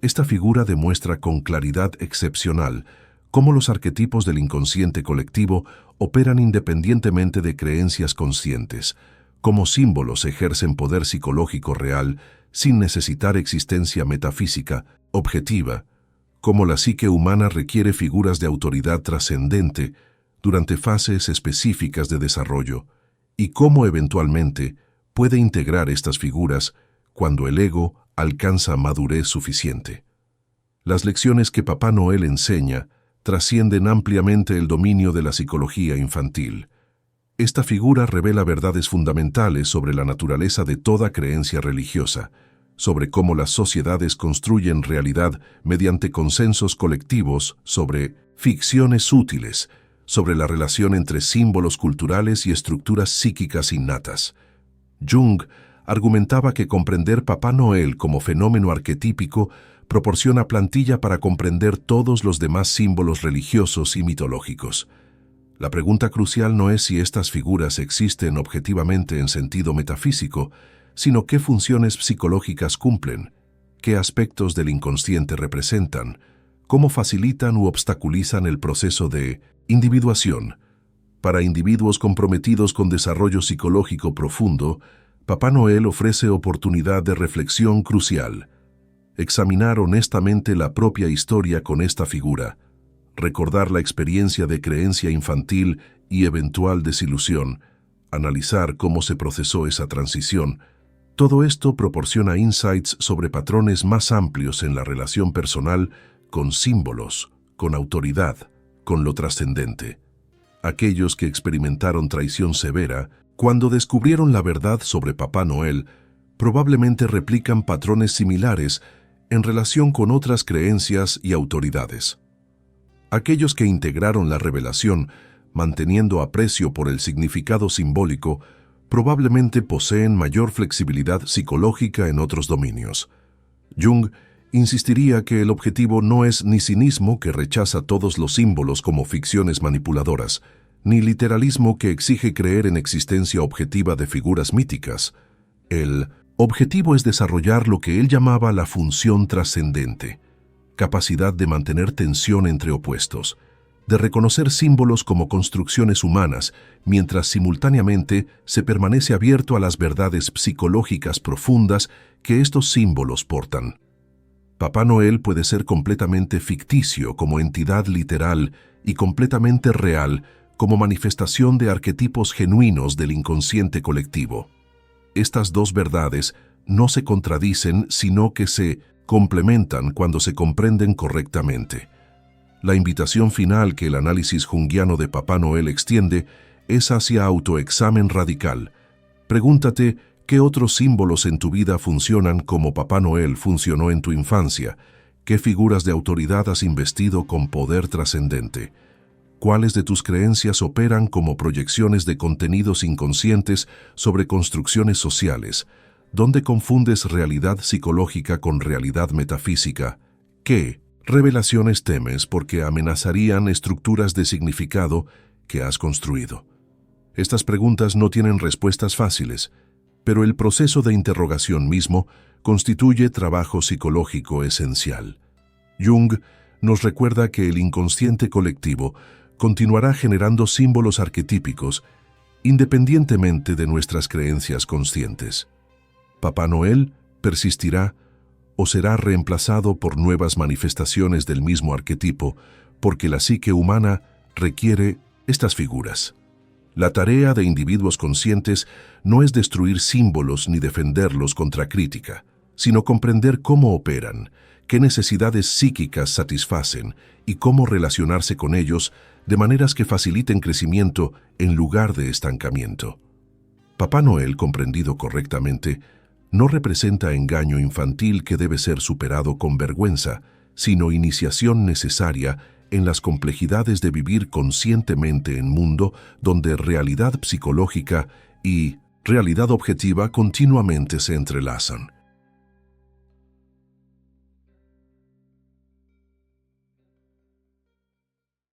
Esta figura demuestra con claridad excepcional cómo los arquetipos del inconsciente colectivo operan independientemente de creencias conscientes, cómo símbolos ejercen poder psicológico real sin necesitar existencia metafísica, objetiva, cómo la psique humana requiere figuras de autoridad trascendente durante fases específicas de desarrollo, y cómo eventualmente puede integrar estas figuras cuando el ego alcanza madurez suficiente. Las lecciones que Papá Noel enseña trascienden ampliamente el dominio de la psicología infantil. Esta figura revela verdades fundamentales sobre la naturaleza de toda creencia religiosa, sobre cómo las sociedades construyen realidad mediante consensos colectivos, sobre ficciones útiles, sobre la relación entre símbolos culturales y estructuras psíquicas innatas. Jung argumentaba que comprender Papá Noel como fenómeno arquetípico proporciona plantilla para comprender todos los demás símbolos religiosos y mitológicos. La pregunta crucial no es si estas figuras existen objetivamente en sentido metafísico, sino qué funciones psicológicas cumplen, qué aspectos del inconsciente representan, cómo facilitan u obstaculizan el proceso de individuación. Para individuos comprometidos con desarrollo psicológico profundo, Papá Noel ofrece oportunidad de reflexión crucial. Examinar honestamente la propia historia con esta figura, recordar la experiencia de creencia infantil y eventual desilusión, analizar cómo se procesó esa transición. Todo esto proporciona insights sobre patrones más amplios en la relación personal con símbolos, con autoridad, con lo trascendente. Aquellos que experimentaron traición severa, cuando descubrieron la verdad sobre Papá Noel, probablemente replican patrones similares en relación con otras creencias y autoridades. Aquellos que integraron la revelación, manteniendo aprecio por el significado simbólico, probablemente poseen mayor flexibilidad psicológica en otros dominios. Jung insistiría que el objetivo no es ni cinismo que rechaza todos los símbolos como ficciones manipuladoras, ni literalismo que exige creer en existencia objetiva de figuras míticas. El objetivo es desarrollar lo que él llamaba la función trascendente, capacidad de mantener tensión entre opuestos, de reconocer símbolos como construcciones humanas, mientras simultáneamente se permanece abierto a las verdades psicológicas profundas que estos símbolos portan. Papá Noel puede ser completamente ficticio como entidad literal y completamente real como manifestación de arquetipos genuinos del inconsciente colectivo. Estas dos verdades no se contradicen, sino que se complementan cuando se comprenden correctamente. La invitación final que el análisis junguiano de Papá Noel extiende es hacia autoexamen radical. Pregúntate qué otros símbolos en tu vida funcionan como Papá Noel funcionó en tu infancia, qué figuras de autoridad has investido con poder trascendente. ¿Cuáles de tus creencias operan como proyecciones de contenidos inconscientes sobre construcciones sociales? ¿Dónde confundes realidad psicológica con realidad metafísica? ¿Qué revelaciones temes porque amenazarían estructuras de significado que has construido? Estas preguntas no tienen respuestas fáciles, pero el proceso de interrogación mismo constituye trabajo psicológico esencial. Jung nos recuerda que el inconsciente colectivo continuará generando símbolos arquetípicos independientemente de nuestras creencias conscientes. Papá Noel persistirá o será reemplazado por nuevas manifestaciones del mismo arquetipo, porque la psique humana requiere estas figuras. La tarea de individuos conscientes no es destruir símbolos ni defenderlos contra crítica, sino comprender cómo operan, qué necesidades psíquicas satisfacen y cómo relacionarse con ellos de maneras que faciliten crecimiento en lugar de estancamiento. Papá Noel, comprendido correctamente, no representa engaño infantil que debe ser superado con vergüenza, sino iniciación necesaria en las complejidades de vivir conscientemente en un mundo donde realidad psicológica y realidad objetiva continuamente se entrelazan.